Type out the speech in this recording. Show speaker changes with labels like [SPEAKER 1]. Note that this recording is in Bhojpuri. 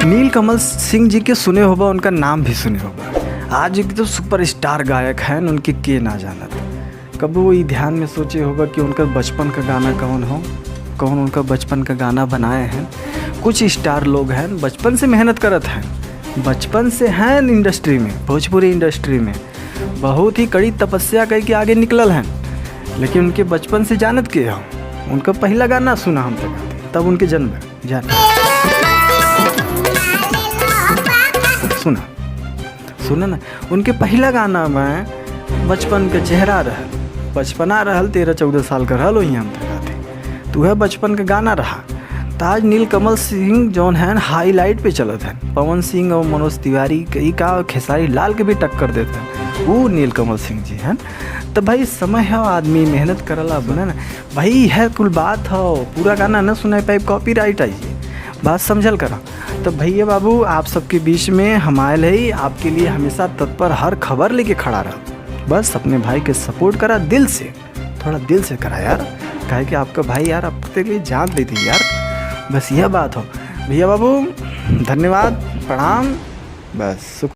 [SPEAKER 1] नीलकमल सिंह जी के सुने होगा, उनका नाम भी सुने होगा। आज एक तो सुपरस्टार गायक हैं, उनके के ना जानत। कब वो ये ध्यान में सोचे होगा कि उनका बचपन का गाना कौन हो, कौन उनका बचपन का गाना बनाए हैं। कुछ स्टार लोग हैं बचपन से मेहनत करत हैं, बचपन से हैं इंडस्ट्री में, भोजपुरी इंडस्ट्री में बहुत ही कड़ी तपस्या करके आगे निकलल हैं। लेकिन उनके बचपन से जानत के हो, उनका पहला गाना सुना हम तक, तब उनके जन्म जाना सुना ना। उनके पहला गाना में बचपन का चेहरा रहल, बचपना रहल, 13-14 साल का रहल वही हम तक आते, तो वह बचपन का गाना रहा। तो आज नीलकमल सिंह जौन है हाईलाइट पे चलत हैं, पवन सिंह और मनोज तिवारी कई का खेसारी लाल के भी टक्कर देते हैं, वो नीलकमल सिंह जी हैं। तो भाई समय है, आदमी मेहनत करला बोले ना भाई, यह कुल बात हो। पूरा गाना न सुनाई पाए, कॉपीराइट आई, बात समझल करा। तो भैया बाबू आप सबके बीच में हम आयल है, आपके लिए हमेशा तत्पर हर खबर लेके खड़ा रहा। बस अपने भाई के सपोर्ट करा, दिल से, थोड़ा दिल से करा यार, कहे कि आपका भाई यार आपके लिए जान देती यार, बस यह बात हो। भैया बाबू धन्यवाद, प्रणाम, बस।